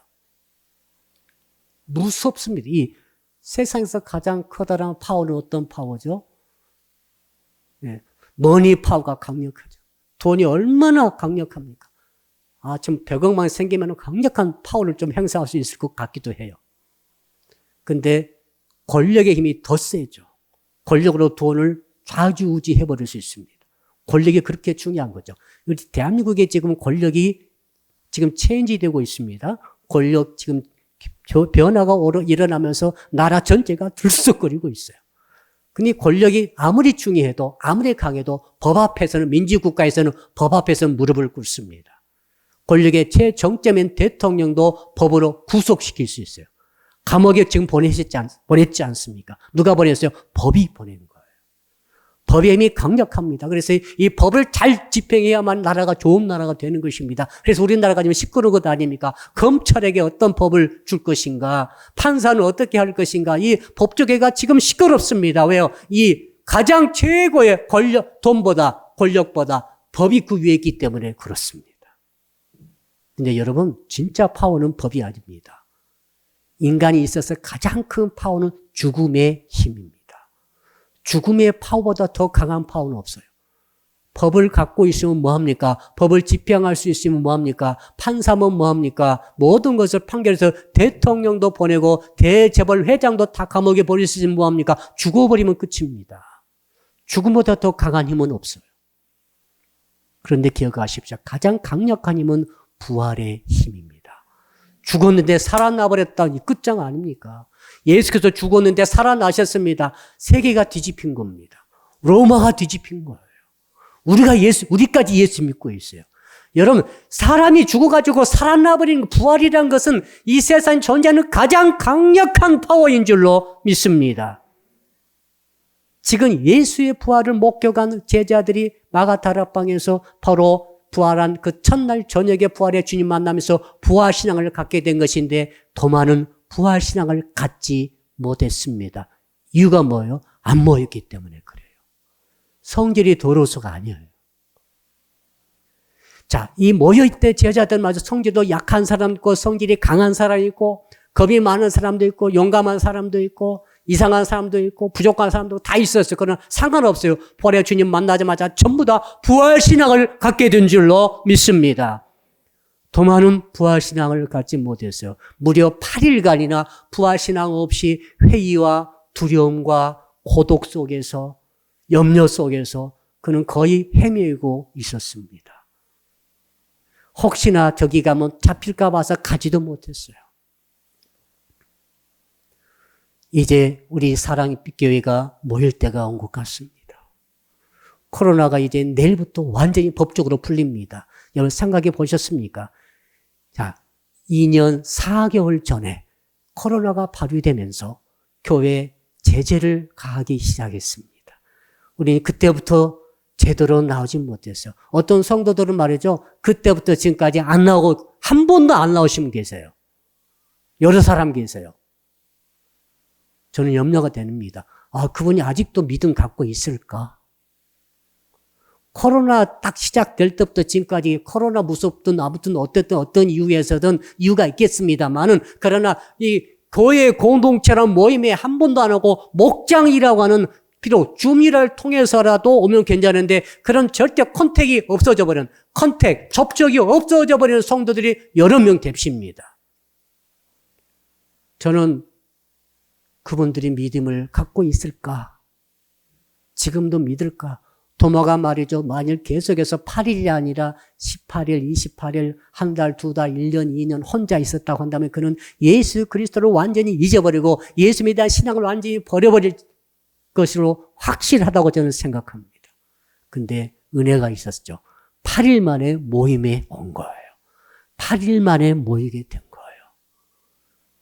무섭습니다. 이 세상에서 가장 커다란 파워는 어떤 파워죠? 네, 머니 파워가 강력하죠. 돈이 얼마나 강력합니까? 지금 100억만 생기면 강력한 파워를 좀 행사할 수 있을 것 같기도 해요. 근데 권력의 힘이 더 세죠. 권력으로 돈을 좌지우지해버릴 수 있습니다. 권력이 그렇게 중요한 거죠. 우리 대한민국에 지금 권력이 지금 체인지되고 있습니다. 권력 지금 변화가 일어나면서 나라 전체가 들썩거리고 있어요. 근데 권력이 아무리 중요해도 아무리 강해도 법 앞에서는 민주국가에서는 법 앞에서는 무릎을 꿇습니다. 권력의 최정점인 대통령도 법으로 구속시킬 수 있어요. 감옥에 지금 보냈지 않습니까? 누가 보냈어요? 법이 보낸 거예요. 법의 힘이 강력합니다. 그래서 이 법을 잘 집행해야만 나라가 좋은 나라가 되는 것입니다. 그래서 우리나라가 지금 시끄러운 것 아닙니까? 검찰에게 어떤 법을 줄 것인가? 판사는 어떻게 할 것인가? 이 법조계가 지금 시끄럽습니다. 왜요? 이 가장 최고의 권력보다 법이 그 위에 있기 때문에 그렇습니다. 근데 여러분, 진짜 파워는 법이 아닙니다. 인간이 있어서 가장 큰 파워는 죽음의 힘입니다. 죽음의 파워보다 더 강한 파워는 없어요. 법을 갖고 있으면 뭐합니까? 법을 집행할 수 있으면 뭐합니까? 판사면 뭐합니까? 모든 것을 판결해서 대통령도 보내고 대재벌 회장도 다 감옥에 보낼 수 있으면 뭐합니까? 죽어버리면 끝입니다. 죽음보다 더 강한 힘은 없어요. 그런데 기억하십시오. 가장 강력한 힘은 부활의 힘입니다. 죽었는데 살아나버렸다. 이 끝장 아닙니까? 예수께서 죽었는데 살아나셨습니다. 세계가 뒤집힌 겁니다. 로마가 뒤집힌 거예요. 우리까지 예수 믿고 있어요. 여러분, 사람이 죽어가지고 살아나버린 부활이라는 것은 이 세상에 존재하는 가장 강력한 파워인 줄로 믿습니다. 지금 예수의 부활을 목격한 제자들이 마가다락방에서 바로 부활한 그 첫날 저녁에 부활의 주님 만나면서 부활신앙을 갖게 된 것인데 도마는 부활신앙을 갖지 못했습니다. 이유가 뭐예요? 안 모였기 때문에 그래요. 성질이 더러워서가 아니에요. 자, 이 모여있을 때 제자들마저 성질도 약한 사람 있고 성질이 강한 사람이 있고 겁이 많은 사람도 있고 용감한 사람도 있고 이상한 사람도 있고 부족한 사람도 다 있었어요. 그러나 상관없어요. 부활의 주님 만나자마자 전부 다 부활신앙을 갖게 된 줄로 믿습니다. 도마는 부활신앙을 갖지 못했어요. 무려 8일간이나 부활신앙 없이 회의와 두려움과 고독 속에서 염려 속에서 그는 거의 헤매고 있었습니다. 혹시나 저기 가면 잡힐까 봐서 가지도 못했어요. 이제 우리 사랑의 빛교회가 모일 때가 온 것 같습니다. 코로나가 이제 내일부터 완전히 법적으로 풀립니다. 여러분 생각해 보셨습니까? 자, 2년 4개월 전에 코로나가 발휘되면서 교회에 제재를 가하기 시작했습니다. 우리는 그때부터 제대로 나오지 못했어요. 어떤 성도들은 말이죠. 그때부터 지금까지 안 나오고 한 번도 안 나오신 분 계세요. 여러 사람 계세요. 저는 염려가 됩니다. 아, 그분이 아직도 믿음 갖고 있을까? 코로나 딱 시작될 때부터 지금까지 코로나 무섭든 아무튼 어떤 이유에서든 이유가 있겠습니다만은 그러나 이 교회 공동체란 모임에 한 번도 안 하고 목장이라고 하는 비록 줌이를 통해서라도 오면 괜찮은데 그런 절대 컨택이 없어져 버린 접촉이 없어져 버리는 성도들이 여러 명 계십니다. 저는 그분들이 믿음을 갖고 있을까? 지금도 믿을까? 도마가 말이죠. 만일 계속해서 8일이 아니라 18일, 28일, 한 달, 두 달, 1년, 2년 혼자 있었다고 한다면 그는 예수 그리스도를 완전히 잊어버리고 예수에 대한 신앙을 완전히 버려버릴 것으로 확실하다고 저는 생각합니다. 근데 은혜가 있었죠. 8일 만에 모임에 온 거예요. 8일 만에 모이게 된 거예요.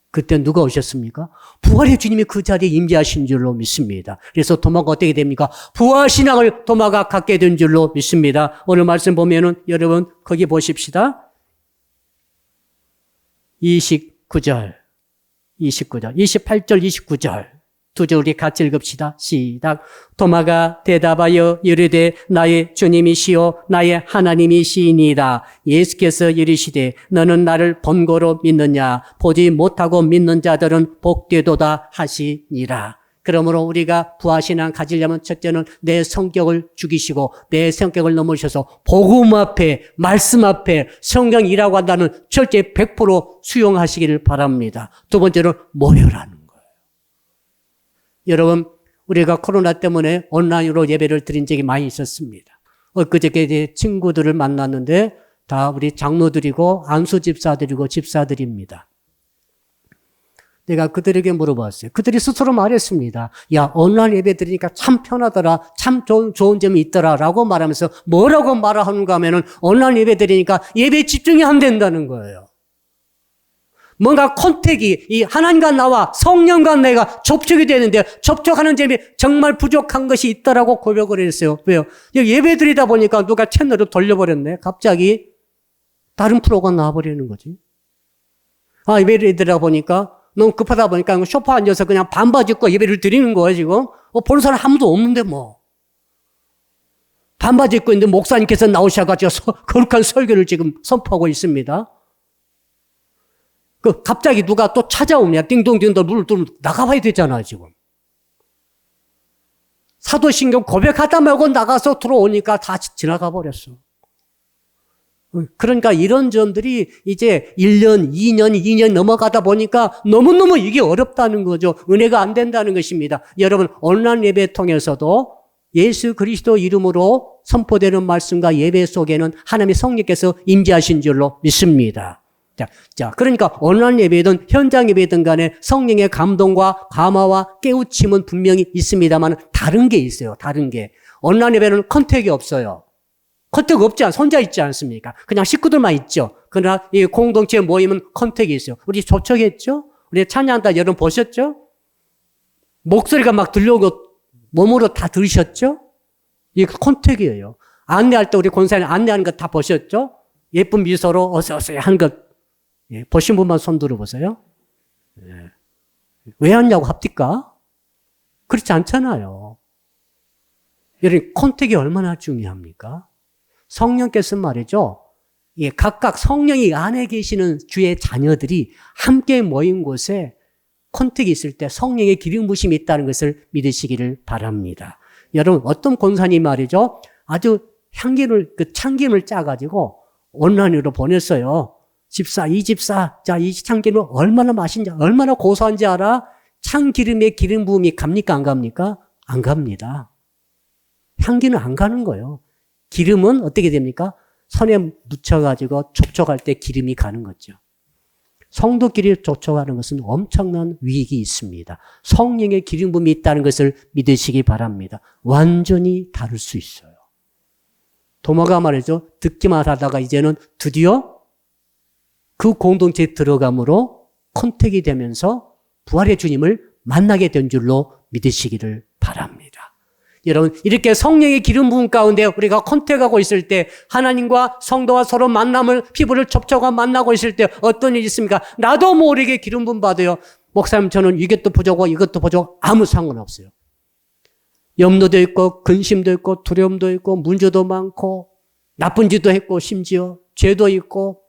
그때 누가 오셨습니까? 부활의 주님이 그 자리에 임재하신 줄로 믿습니다. 그래서 도마가 어떻게 됩니까? 부활신앙을 도마가 갖게 된 줄로 믿습니다. 오늘 말씀 보면은 여러분 거기 보십시다. 28절, 29절. 두 절 우리 같이 읽읍시다. 시작. 도마가 대답하여 이르되 나의 주님이시요 나의 하나님이시니이다. 예수께서 이르시되 너는 나를 본고로 믿느냐? 보지 못하고 믿는 자들은 복되도다 하시니라. 그러므로 우리가 부활신앙 가지려면 첫째는 내 성격을 죽이시고 내 성격을 넘으셔서 복음 앞에 말씀 앞에 성경이라고 한다는 철저히 100% 수용하시기를 바랍니다. 두 번째는 모여라는 거예요. 여러분, 우리가 코로나 때문에 온라인으로 예배를 드린 적이 많이 있었습니다. 엊그저께 제 친구들을 만났는데 다 우리 장로들이고 안수 집사들이고 집사들입니다. 내가 그들에게 물어봤어요. 그들이 스스로 말했습니다. 야, 온라인 예배 드리니까 참 편하더라. 참 좋은 점이 있더라. 라고 말하면서 뭐라고 말하는가 하면은 온라인 예배 드리니까 예배에 집중이 안 된다는 거예요. 뭔가 컨택이 이 하나님과 나와 성령과 내가 접촉이 되는데 접촉하는 점이 정말 부족한 것이 있다라고 고백을 했어요. 왜요? 예배 드리다 보니까 누가 채널을 돌려버렸네. 갑자기 다른 프로가 나와버리는 거지. 아, 예배를 드리다 보니까 너무 급하다 보니까 소파 앉아서 그냥 반바지 입고 예배를 드리는 거예요, 지금. 보는 사람 아무도 없는데 뭐. 반바지 입고 있는데 목사님께서 나오셔가지고 거룩한 설교를 지금 선포하고 있습니다. 갑자기 누가 또 찾아오냐. 띵동띵동 문을 뚫으면 나가봐야 되잖아, 지금. 사도신경 고백하다 말고 나가서 들어오니까 다 지나가 버렸어. 그러니까 이런 점들이 이제 1년, 2년 넘어가다 보니까 너무너무 이게 어렵다는 거죠. 은혜가 안 된다는 것입니다. 여러분, 온라인 예배 통해서도 예수 그리스도 이름으로 선포되는 말씀과 예배 속에는 하나님의 성령께서 임재하신 줄로 믿습니다. 자, 그러니까 온라인 예배든 현장 예배든 간에 성령의 감동과 감화와 깨우침은 분명히 있습니다만 다른 게 있어요. 다른 게. 온라인 예배는 컨택이 없어요. 컨택 없지 혼자 있지 않습니까? 그냥 식구들만 있죠. 그러나 이 공동체 모임은 컨택이 있어요. 우리 접촉했죠? 우리 찬양다 여러분 보셨죠? 목소리가 막 들려오고 몸으로 다 들으셨죠? 이게 컨택이에요. 안내할 때 우리 권사님 안내하는 거 다 보셨죠? 예쁜 미소로 어서오세요 하는 것 보신 분만 손 들어보세요. 왜 하냐고 합니까? 그렇지 않잖아요. 여러분 컨택이 얼마나 중요합니까? 성령께서 말이죠. 각각 성령이 안에 계시는 주의 자녀들이 함께 모인 곳에 컨택이 있을 때 성령의 기름 부심이 있다는 것을 믿으시기를 바랍니다. 여러분 어떤 권사님 말이죠. 아주 참기름을 짜가지고 온라인으로 보냈어요. 집사, 이 집사, 자, 이 참기름 얼마나 맛있는지, 얼마나 고소한지 알아? 참기름의 기름 부음이 갑니까? 안 갑니까? 안 갑니다. 향기는 안 가는 거예요. 기름은 어떻게 됩니까? 손에 묻혀가지고 접촉할 때 기름이 가는 거죠. 성도끼리 접촉하는 것은 엄청난 위익이 있습니다. 성령의 기름 부음이 있다는 것을 믿으시기 바랍니다. 완전히 다를 수 있어요. 도마가 말이죠. 듣기만 하다가 이제는 드디어 그 공동체에 들어감으로 컨택이 되면서 부활의 주님을 만나게 된 줄로 믿으시기를 바랍니다. 여러분, 이렇게 성령의 기름 부음 가운데 우리가 컨택하고 있을 때 하나님과 성도와 서로 만남을 피부를 접촉하고 만나고 있을 때 어떤 일이 있습니까? 나도 모르게 기름 부음 받아요. 목사님, 저는 이것도 부족하고 이것도 부족하고 아무 상관없어요. 염려도 있고 근심도 있고 두려움도 있고 문제도 많고 나쁜 짓도 했고 심지어 죄도 있고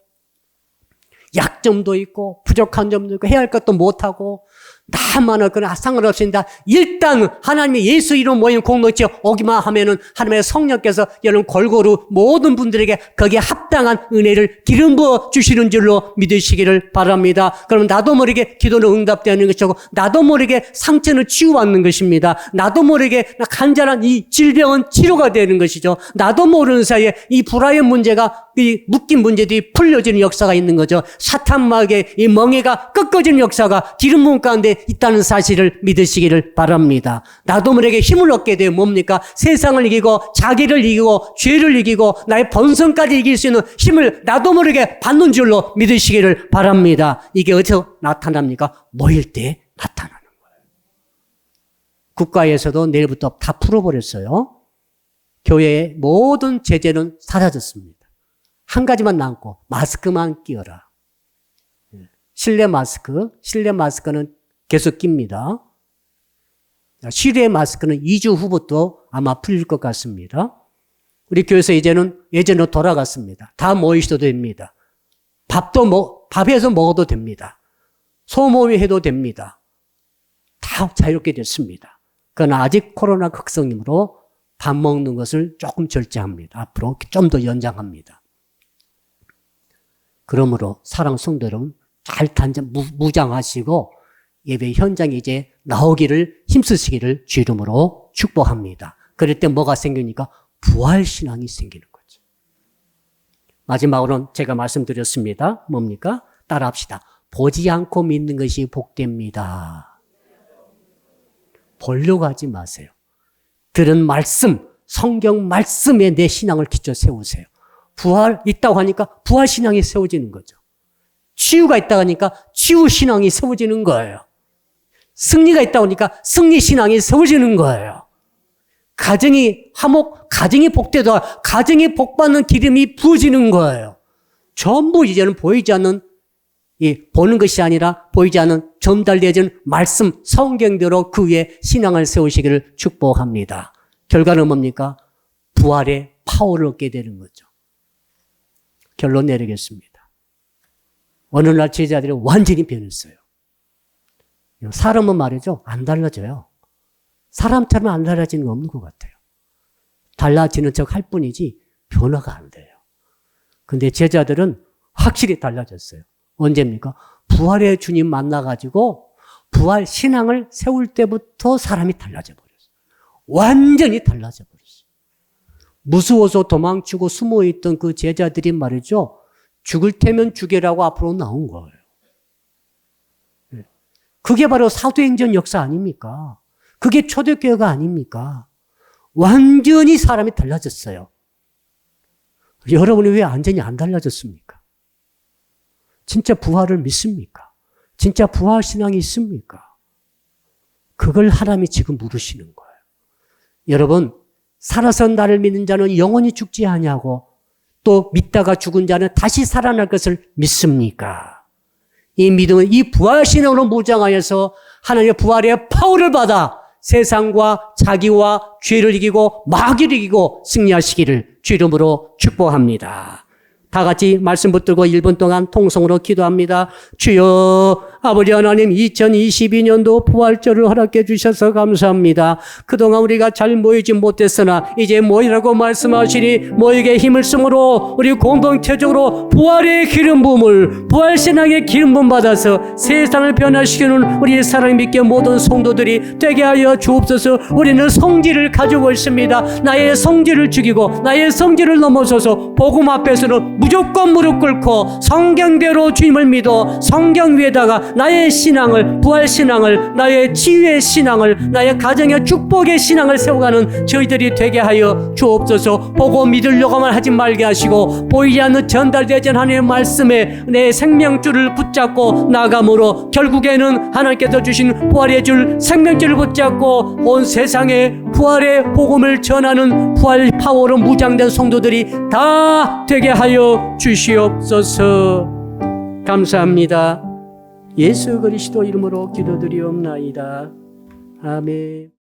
약점도 있고 부족한 점도 있고 해야 할 것도 못하고 다 많아. 그러나 상관없습니다. 일단 하나님의 예수 이름 모인 공동체 오기만 하면은 하나님의 성령께서 여러분 골고루 모든 분들에게 거기에 합당한 은혜를 기름 부어 주시는 줄로 믿으시기를 바랍니다. 그럼 나도 모르게 기도는 응답되는 것이고 나도 모르게 상처는 치유받는 것입니다. 나도 모르게 간절한 이 질병은 치료가 되는 것이죠. 나도 모르는 사이에 이 불화의 문제가 이 묶인 문제들이 풀려지는 역사가 있는 거죠. 사탄마귀의 이 멍에가 꺾어지는 역사가 기름 부음 가운데 있다는 사실을 믿으시기를 바랍니다. 나도 모르게 힘을 얻게 되면 뭡니까? 세상을 이기고 자기를 이기고 죄를 이기고 나의 본성까지 이길 수 있는 힘을 나도 모르게 받는 줄로 믿으시기를 바랍니다. 이게 어디서 나타납니까? 모일 때 나타나는 거예요. 국가에서도 내일부터 다 풀어버렸어요. 교회의 모든 제재는 사라졌습니다. 한 가지만 남고 마스크만 끼워라. 실내 마스크는 계속 낍니다. 실외 마스크는 2주 후부터 아마 풀릴 것 같습니다. 우리 교회에서 이제는 예전으로 돌아갔습니다. 다 모이셔도 됩니다. 밥해서 먹어도 됩니다. 소모임 해도 됩니다. 다 자유롭게 됐습니다. 그러나 아직 코로나 극성이므로 밥 먹는 것을 조금 절제합니다. 앞으로 좀 더 연장합니다. 그러므로 사랑 성도 여러분, 잘 무장하시고 예배 현장에 이제 나오기를 힘쓰시기를 주 이름으로 축복합니다. 그럴 때 뭐가 생기니까 부활신앙이 생기는 거죠. 마지막으로는 제가 말씀드렸습니다. 뭡니까? 따라합시다. 보지 않고 믿는 것이 복됩니다. 보려고 하지 마세요. 들은 말씀, 성경 말씀에 내 신앙을 기초 세우세요. 부활 있다고 하니까 부활신앙이 세워지는 거죠. 치유가 있다고 하니까 치유신앙이 세워지는 거예요. 승리가 있다고 하니까 승리신앙이 세워지는 거예요. 가정이 복되도 가정이 복받는 기름이 부어지는 거예요. 전부 이제는 보이지 않는 보는 것이 아니라 보이지 않는 전달되어진 말씀 성경대로 그 위에 신앙을 세우시기를 축복합니다. 결과는 뭡니까? 부활의 파워를 얻게 되는 거죠. 결론 내리겠습니다. 어느 날 제자들이 완전히 변했어요. 사람은 말이죠. 안 달라져요. 사람처럼 안 달라지는 거 없는 것 같아요. 달라지는 척 할 뿐이지 변화가 안 돼요. 근데 제자들은 확실히 달라졌어요. 언제입니까? 부활의 주님 만나가지고 부활 신앙을 세울 때부터 사람이 달라져 버렸어요. 완전히 달라져 버렸어요. 무서워서 도망치고 숨어있던 그 제자들이 말이죠. 죽을 테면 죽여라고 앞으로 나온 거예요. 그게 바로 사도행전 역사 아닙니까? 그게 초대교회가 아닙니까? 완전히 사람이 달라졌어요. 여러분이 왜 완전히 안 달라졌습니까? 진짜 부활을 믿습니까? 진짜 부활 신앙이 있습니까? 그걸 하나님이 지금 물으시는 거예요. 여러분, 살아서 나를 믿는 자는 영원히 죽지 아니하고 또 믿다가 죽은 자는 다시 살아날 것을 믿습니까? 이 믿음은 이 부활신앙으로 무장하여서 하나님의 부활의 파워를 받아 세상과 자기와 죄를 이기고 마귀를 이기고 승리하시기를 주 이름으로 축복합니다. 다 같이 말씀 붙들고 1분 동안 통성으로 기도합니다. 주여 아버지 하나님 2022년도 부활절을 허락해 주셔서 감사합니다. 그동안 우리가 잘 모이지 못했으나 이제 모이라고 말씀하시니 모이게 힘을 쓰므로 우리 공동체적으로 부활의 기름 부음을 부활신앙의 기름 부음 받아서 세상을 변화시키는 우리 사랑 믿게 모든 성도들이 되게 하여 주옵소서. 우리는 성질을 가지고 있습니다. 나의 성질을 죽이고 나의 성질을 넘어서서 복음 앞에서는 무조건 무릎 꿇고 성경대로 주님을 믿어 성경 위에다가 날마다 나의 신앙을, 부활 신앙을, 나의 치유의 신앙을, 나의 가정의 축복의 신앙을 세워가는 저희들이 되게 하여 주옵소서. 보고 믿으려고만 하지 말게 하시고 보이지 않는 전달되지 않은 하나님의 말씀에 내 생명줄을 붙잡고 나감으로 결국에는 하나님께서 주신 부활의 줄 생명줄을 붙잡고 온 세상에 부활의 복음을 전하는 부활 파워로 무장된 성도들이 다 되게 하여 주시옵소서. 감사합니다. 예수 그리스도 이름으로 기도드리옵나이다. 아멘.